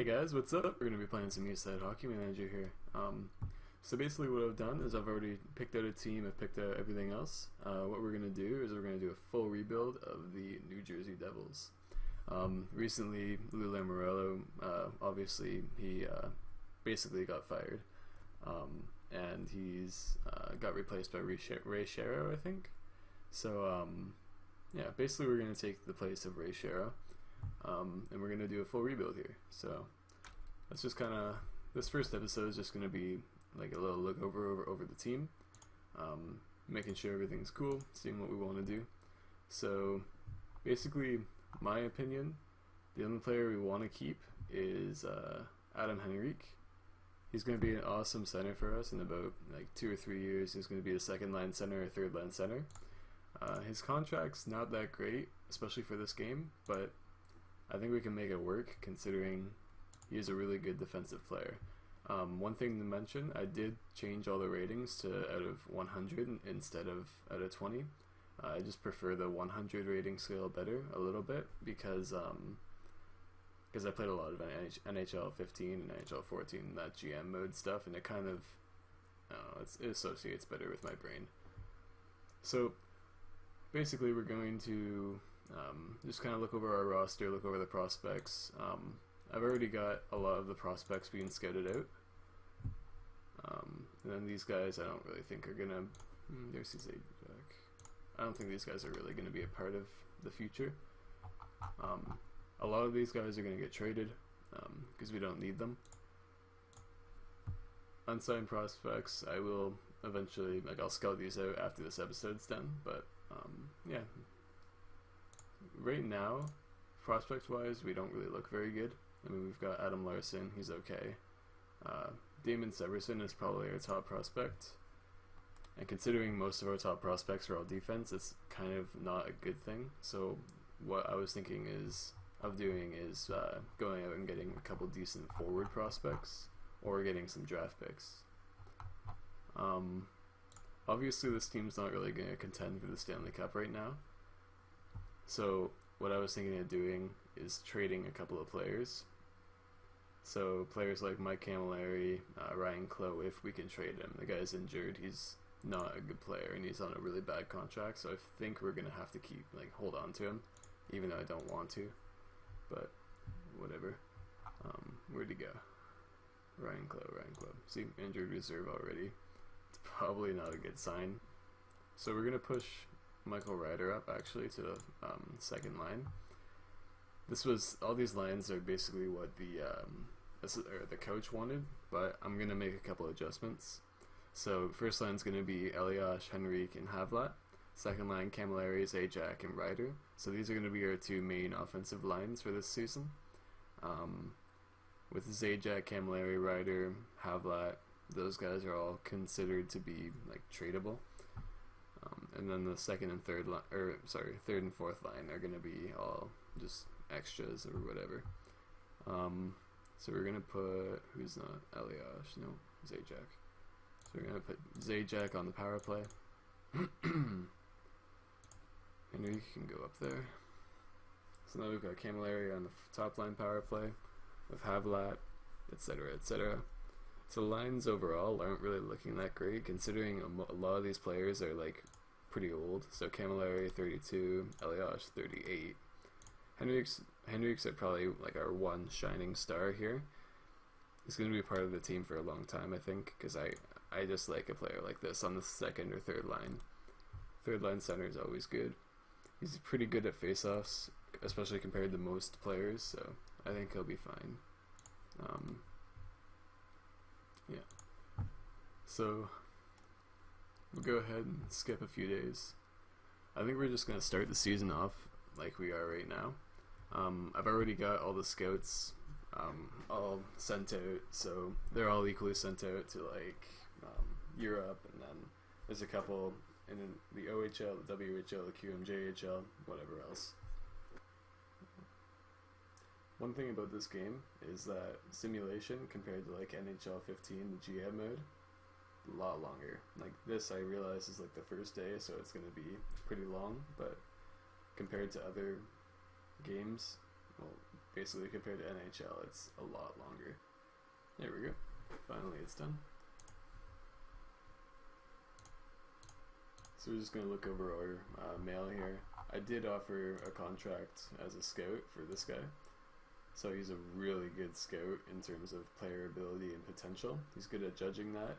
Hey guys, what's up? We're going to be playing some Eastside Hockey Manager here. So basically what I've done is I've already picked out a team, I've picked out everything else. What we're going to do is we're going to do a full rebuild of the New Jersey Devils. Recently, Lou Lamoriello, obviously, he basically got fired. And he's got replaced by Ray Shero, I think. So, yeah, basically we're going to take the place of Ray Shero. And we're going to do a full rebuild here. So that's just kind of, this first episode is just going to be like a little look over the team, making sure everything's cool, seeing what we want to do. So basically, my opinion, the only player we want to keep is Adam Henrique. He's going to be an awesome center for us in about like 2 or 3 years. He's going to be a second line center or third line center. His contract's not that great, especially for this game, but I think we can make it work considering he is a really good defensive player. One thing to mention, I did change all the ratings to out of 100 instead of out of 20. I just prefer the 100 rating scale better a little bit because I played a lot of NHL 15 and NHL 14, that GM mode stuff, and it kind of it associates better with my brain. So basically we're going to just kind of look over our roster, look over the prospects. I've already got a lot of the prospects being scouted out. And then these guys I don't really think are gonna, there's his age back. I don't think these guys are really gonna be a part of the future. A lot of these guys are gonna get traded because we don't need them. Unsigned prospects, I will eventually, like, I'll scout these out after this episode's done, but yeah. Right now, prospect-wise, we don't really look very good. I mean, we've got Adam Larson, he's okay. Damon Severson is probably our top prospect. And considering most of our top prospects are all defense, it's kind of not a good thing. So what I was thinking of doing is going out and getting a couple decent forward prospects or getting some draft picks. Obviously, this team's not really going to contend for the Stanley Cup right now. So what I was thinking of doing is trading a couple of players. So players like Mike Camilleri, Ryan Clough, if we can trade him. The guy's injured, he's not a good player, and he's on a really bad contract, so I think we're going to have to hold on to him, even though I don't want to. But whatever. Where'd he go? Ryan Clough. See, injured reserve already. It's probably not a good sign. So we're going to push Michael Ryder up actually to the second line. All these lines are basically what the coach wanted, but I'm gonna make a couple adjustments. So first line's gonna be Elias, Henrique, and Havlat. Second line, Camilleri, Zajac, and Ryder. So these are gonna be our two main offensive lines for this season. With Zajac, Camilleri, Ryder, Havlat, those guys are all considered to be like tradable. And then the third and fourth line are going to be all just extras or whatever. So we're going to put, who's not Elias? No, Zajac. So we're going to put Zajac on the power play. Henry can go up there. So now we've got Camilleri on the top line power play with Havlat, etc., etc. So the lines overall aren't really looking that great, considering a lot of these players are like pretty old. So Camilleri 32, Elias 38. Henrique's are probably like our one shining star here. He's going to be part of the team for a long time, I think, because I just like a player like this on the second or third line. Third line center is always good. He's pretty good at faceoffs, especially compared to most players, so I think he'll be fine. Yeah. So we'll go ahead and skip a few days. I think we're just going to start the season off like we are right now. I've already got all the scouts all sent out, so they're all equally sent out to like Europe, and then there's a couple in the OHL, the WHL, the QMJHL, whatever else. One thing about this game is that simulation compared to like NHL 15, the GM mode, a lot longer. Like this, I realize is like the first day, so it's going to be pretty long, but compared to other games, well, basically compared to NHL, it's a lot longer. There we go. Finally, it's done. So we're just going to look over our mail here. I did offer a contract as a scout for this guy. So he's a really good scout in terms of player ability and potential. He's good at judging that,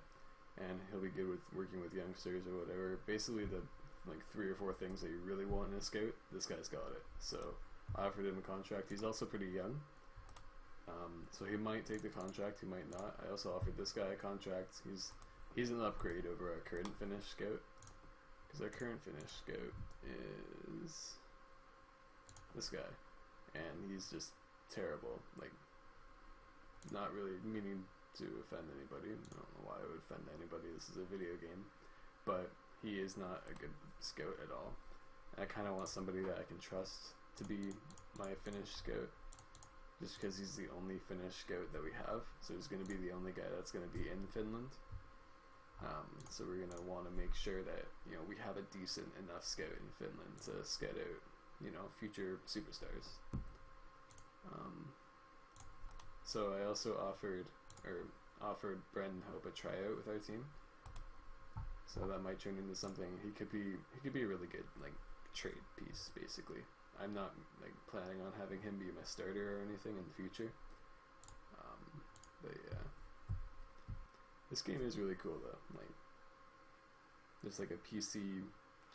and he'll be good with working with youngsters or whatever. Basically the like 3 or 4 things that you really want in a scout, this guy's got it. So I offered him a contract. He's also pretty young. So he might take the contract, he might not. I also offered this guy a contract. He's an upgrade over our current Finnish scout. Because our current Finnish scout is this guy. And he's just terrible. Like, not really meaning to offend anybody. I don't know why I would offend anybody. This is a video game. But he is not a good scout at all. And I kind of want somebody that I can trust to be my Finnish scout. Just because he's the only Finnish scout that we have. So he's going to be the only guy that's going to be in Finland. So we're going to want to make sure that, you know, we have a decent enough scout in Finland to scout out, you know, future superstars. So I also offered Brendan Hope a tryout with our team. So that might turn into something. He could be a really good like trade piece, basically. I'm not like planning on having him be my starter or anything in the future. But yeah, this game is really cool though. Like, there's like a PC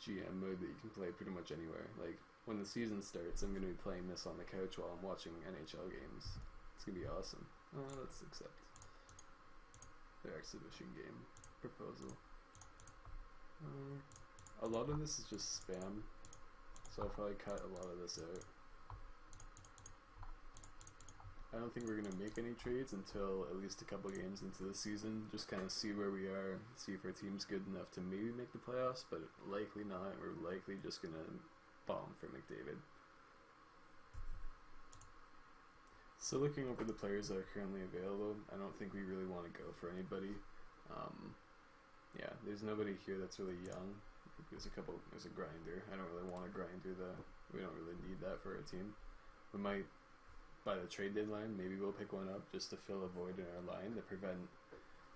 GM mode that you can play pretty much anywhere. Like, when the season starts, I'm gonna be playing this on the couch while I'm watching NHL games. It's gonna be awesome. Let's accept their exhibition game proposal. A lot of this is just spam. So I'll probably cut a lot of this out. I don't think we're going to make any trades until at least a couple games into the season. Just kind of see where we are, see if our team's good enough to maybe make the playoffs, but likely not. We're likely just going to bomb for McDavid. So looking over the players that are currently available, I don't think we really want to go for anybody. Yeah, there's nobody here that's really young. There's a grinder. I don't really want to grind through we don't really need that for our team. We might, by the trade deadline, maybe we'll pick one up just to fill a void in our line to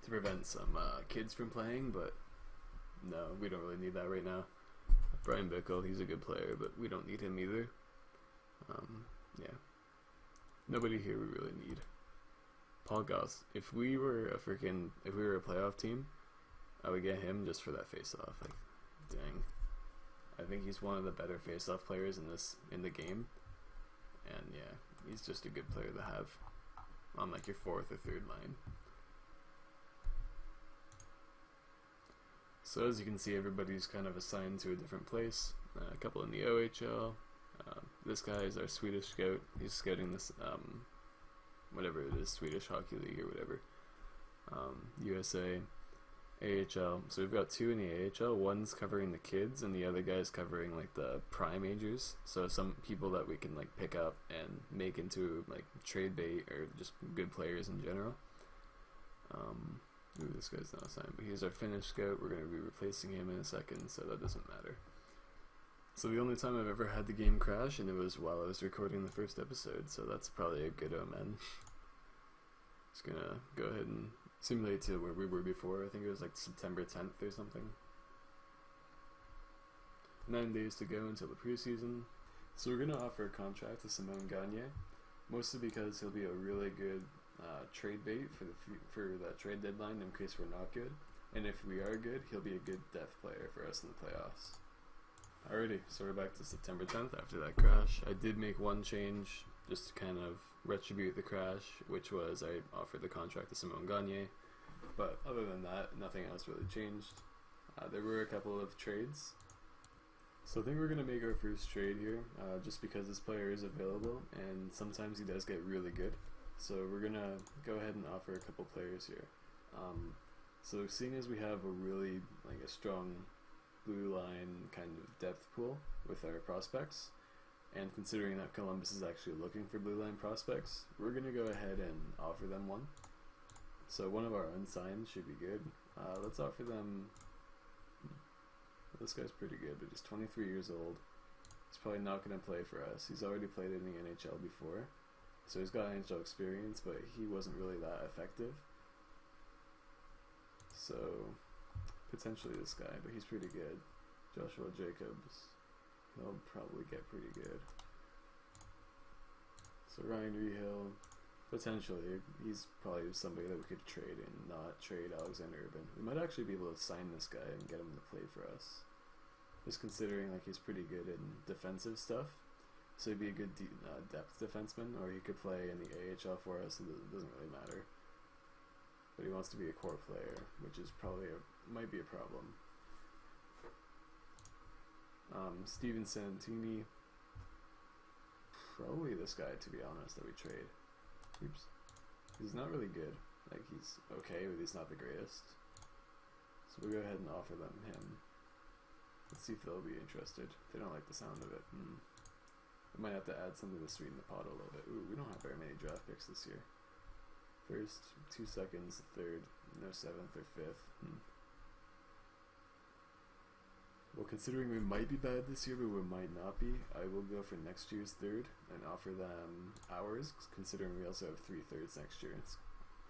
prevent some kids from playing, but no, we don't really need that right now. Brian Bickle, he's a good player, but we don't need him either. Yeah. Nobody here we really need. Paul Goss, if we were a playoff team, I would get him just for that face-off. Like, dang. I think he's one of the better face-off players in the game. And yeah, he's just a good player to have on like your 4th or 3rd line. So as you can see, everybody's kind of assigned to a different place. A couple in the OHL. This guy is our Swedish scout. He's scouting this, whatever it is, Swedish Hockey League or whatever. USA. AHL. So we've got 2 in the AHL. One's covering the kids, and the other guy's covering like the prime agers. So some people that we can like pick up and make into like trade bait or just good players in general. Ooh, this guy's not assigned, but he's our Finnish scout. We're going to be replacing him in a second, so that doesn't matter. So the only time I've ever had the game crash, and it was while I was recording the first episode, so that's probably a good omen. Just gonna go ahead and simulate to where we were before. I think it was like September 10th or something. 9 days to go until the preseason. So we're going to offer a contract to Simon Gagne, mostly because he'll be a really good trade bait for that trade deadline in case we're not good. And if we are good, he'll be a good depth player for us in the playoffs. Alrighty, so we're back to September 10th after that crash. I did make one change just to kind of retribute the crash, which was I offered the contract to Simon Gagne. But other than that, nothing else really changed. There were a couple of trades. So I think we're going to make our first trade here, just because this player is available, and sometimes he does get really good. So we're going to go ahead and offer a couple players here. So seeing as we have a really a strong blue line kind of depth pool with our prospects, and considering that Columbus is actually looking for blue line prospects, we're going to go ahead and offer them one. So one of our unsigned should be good. Let's offer them... This guy's pretty good, but he's 23 years old. He's probably not going to play for us. He's already played in the NHL before. So he's got NHL experience, but he wasn't really that effective. So potentially this guy, but he's pretty good. Joshua Jacobs, he'll probably get pretty good. So Ryan Rehill, potentially, he's probably somebody that we could trade and not trade Alexander Urban. We might actually be able to sign this guy and get him to play for us. Just considering like he's pretty good in defensive stuff. So he'd be a good depth defenseman, or he could play in the AHL for us, it doesn't really matter. But he wants to be a core player, which is probably might be a problem. Steven Santini, probably this guy, to be honest, that we trade. Oops. He's not really good. Like, he's okay, but he's not the greatest. So we'll go ahead and offer them him. Let's see if they'll be interested. They don't like the sound of it. We might have to add something to sweeten the pot a little bit. Ooh, we don't have very many draft picks this year. First, 2 seconds, third, no 7th or 5th. Well, considering we might be bad this year, but we might not be, I will go for next year's 3rd and offer them ours, considering we also have 3 thirds next year. It's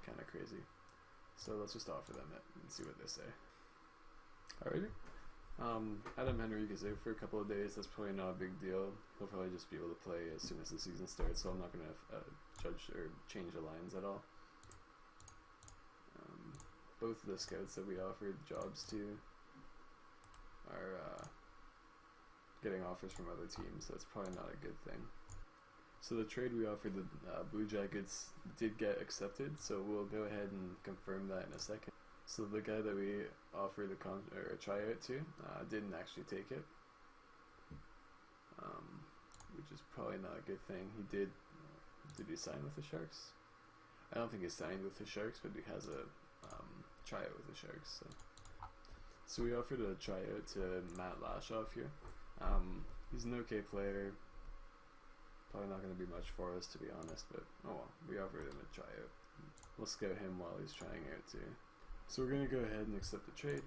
kind of crazy. So let's just offer them it and see what they say. Alrighty. Adam Henry is out for a couple of days. That's probably not a big deal. He'll probably just be able to play as soon as the season starts, so I'm not going to judge or change the lines at all. Both of the scouts that we offered jobs to are getting offers from other teams. That's probably not a good thing. So the trade we offered the Blue Jackets did get accepted, so we'll go ahead and confirm that in a second. So the guy that we offered a tryout to didn't actually take it, which is probably not a good thing. He did he sign with the Sharks? I don't think he signed with the Sharks, but he has a tryout with the Sharks. So we offered a tryout to Matt Lashoff here. He's an okay player. Probably not going to be much for us, to be honest, but oh well, we offered him a tryout. We'll scout him while he's trying out too. So we're going to go ahead and accept the trade.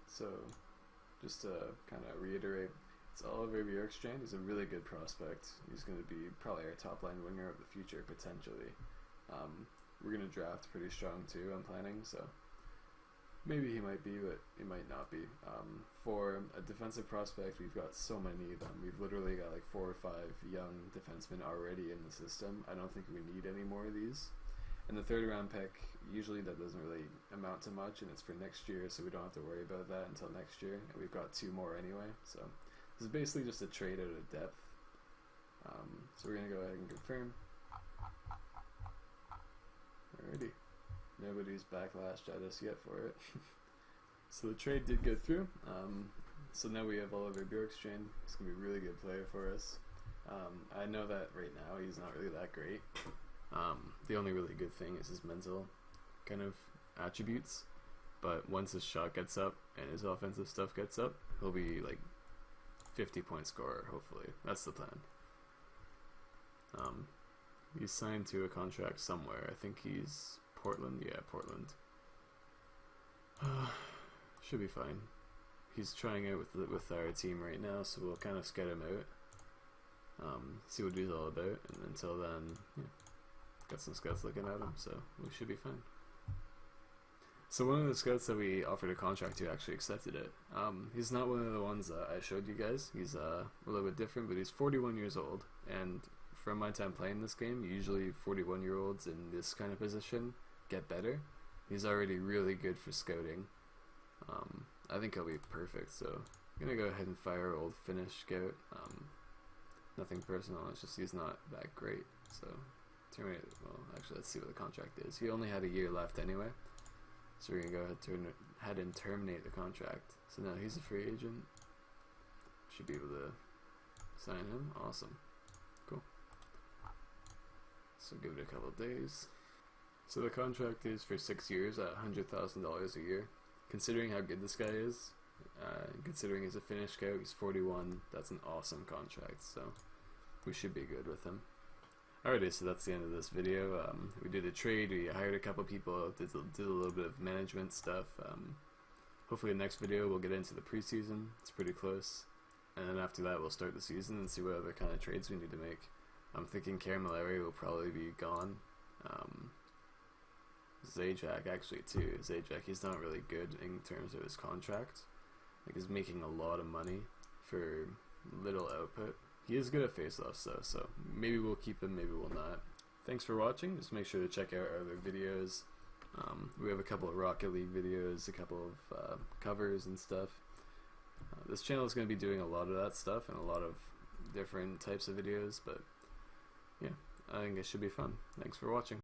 So just to kind of reiterate, it's Oliver Bjorkstrand. He's a really good prospect. He's going to be probably our top line winger of the future, potentially. We're going to draft pretty strong too, I'm planning, so maybe he might be, but he might not be. For a defensive prospect, we've got so many of them. We've literally got like 4 or 5 young defensemen already in the system. I don't think we need any more of these. And the 3rd round pick, usually that doesn't really amount to much, and it's for next year, so we don't have to worry about that until next year. And we've got 2 more anyway, so this is basically just a trade out of depth. So we're going to go ahead and confirm. Alrighty. Nobody's backlashed at us yet for it. So the trade did go through. So now we have Oliver Bjorkstrand. He's going to be a really good player for us. I know that right now he's not really that great. The only really good thing is his mental kind of attributes. But once his shot gets up and his offensive stuff gets up, he'll be like 50-point scorer, hopefully. That's the plan. He's signed to a contract somewhere. I think he's Portland. Yeah, Portland. Should be fine. He's trying out with our team right now, so we'll kind of scout him out, see what he's all about, and until then, yeah, got some scouts looking at him, so we should be fine. So one of the scouts that we offered a contract to actually accepted it. He's not one of the ones that I showed you guys. He's a little bit different, but he's 41 years old, and from my time playing this game, usually 41-year-olds in this kind of position get better. He's already really good for scouting. I think he'll be perfect, so I'm going to go ahead and fire old Finnish scout. Nothing personal, it's just he's not that great. So, terminate. Well, actually, let's see what the contract is. He only had a year left anyway, so we're going to go ahead and terminate the contract. So now he's a free agent. Should be able to sign him. Awesome. Cool. So give it a couple of days. So the contract is for 6 years at $100,000 a year. Considering how good this guy is, considering he's a Finnish scout, he's 41, that's an awesome contract, so we should be good with him. Alrighty, so that's the end of this video. We did a trade, we hired a couple people, did a little bit of management stuff. Hopefully the next video we'll get into the preseason, it's pretty close. And then after that we'll start the season and see what other kind of trades we need to make. I'm thinking Camilleri will probably be gone. Zajac actually too. Zajac, he's not really good in terms of his contract. Like, he's making a lot of money for little output. He is good at faceoffs though, so maybe we'll keep him, maybe we'll not. Thanks for watching. Just make sure to check out our other videos. We have a couple of Rocket League videos, a couple of covers and stuff. This channel is going to be doing a lot of that stuff and a lot of different types of videos, but yeah, I think it should be fun. Thanks for watching.